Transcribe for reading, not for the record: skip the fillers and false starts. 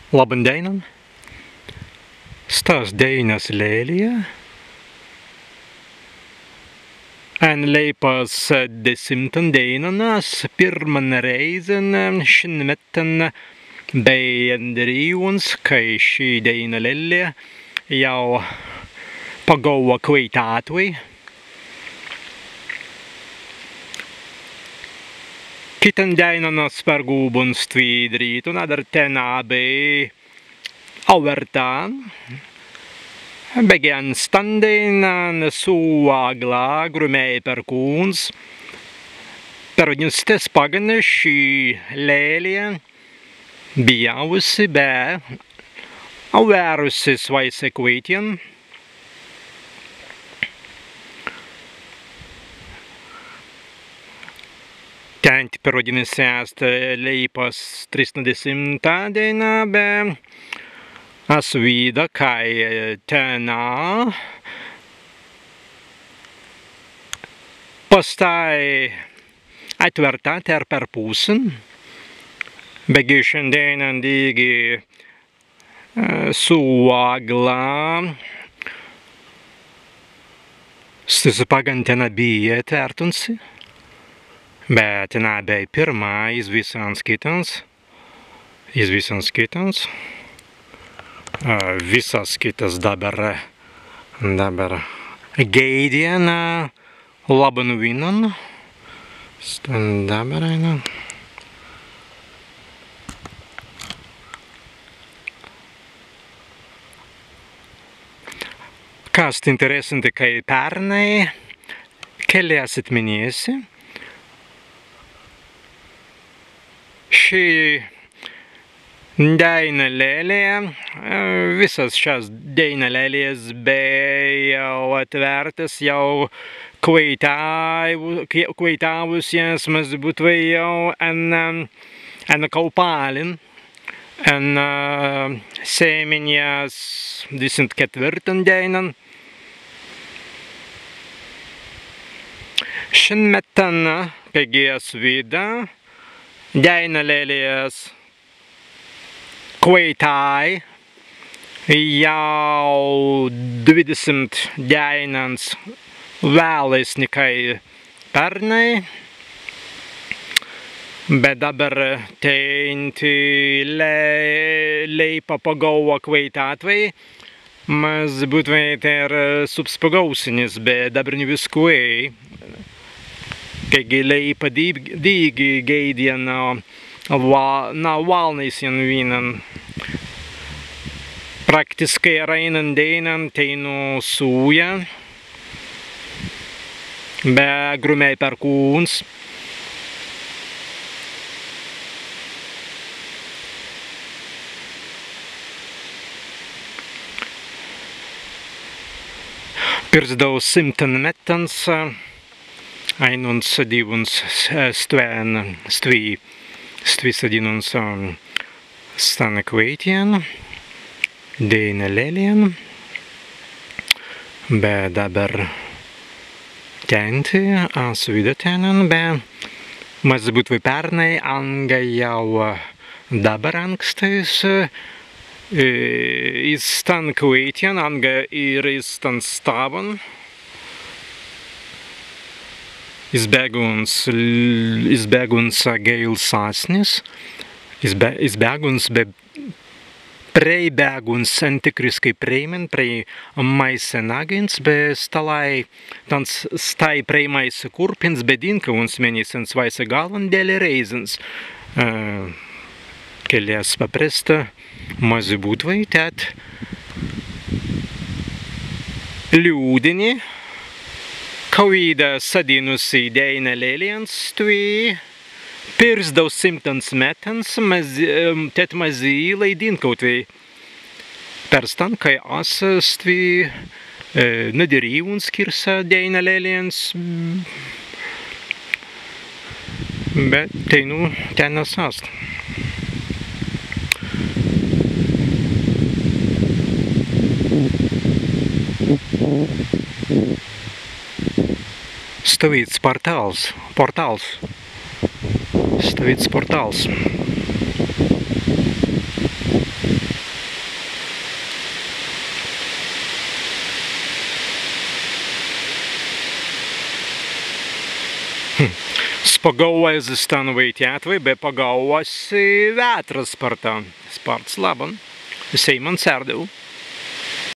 Labdien! Stāsts Deinas Lēlija. En leipas 10. dienas pirman reizen šinmetten beien drīvuns, kai šī Deina Lēlija jau pagauva kveitātui. Kitan Deinanas par gūbuns tvīdrīt, un adar tenā bija auvertā. Begän standīnan suvaglā grumēja par kūns. Par viņus tes pagana šī Lēlija bijāvusi bē auvērusi svaise kvītien. Tēnti parodinājās leipas 30. dienā, bē asvīda, kai tenā pastāja atvertā ter par pusen, begi šendienan dīgi suvaglā. Stis pagantena bija tērtunsi. Bet tenā bija pirmā izvisans kitans. Visas kitas dabar geidiena labanu vinan. Stan dabaraina. Kas interesanti, kai pernai keli esat minējusi. Šī Deina Lēlija, visas šās Deina Lēlijas bija jau atvērtas, jau kveitāvusies, mazbūt vai jau en kaupālin, en sēmiņās 24. dienan. Šinmetan, pēgijas vidā, Deina Lēlijas kveitāja jau 20 dienas vēlēs nekai pernai, bet dabar tēnti leipa pagauva kveitātvai, mazbūt vai te ir subspagausinis, bet dabar ne viskuēji. Kai leipa dīgi geidiena nav valnīsien vienan. Praktiski reinan dienan teinu sūja, bet grumēja par kūns. Pirms 200 metans ainuns divuns stvisadīnuns stana kveitien, Deina Lēlija, bet dabar tēnti asvīda tēnan, bet mazbūt vai pernai anga jau dabar ankstēs izstan kveitien, anga ir izstan stāvan. Izbēguns geils sāsnis, izbēguns preibēguns antikriskai preimen, prei maisa nagins, be stalai tans stai prei maisa kurpins, bedinka uns menisens vaisa galvan dēļ reizens. Kelias papresta mazi būtvai, tēt ļūdini, Kauīda sadīnusi Deina Lēlijans tvī, pirms 200 metans, tēt mazī laidin kaut vai perstan, kai asas tvī nadirīvuns kirsa Deina Lēlijans, bet teinu tēnas ast. Stāvīts portāls. Stāvīts portāls. Spagaujas stanuvītjātvī, bet pagaujas vētras par tā. Spārts laban. Seiman sērdevu.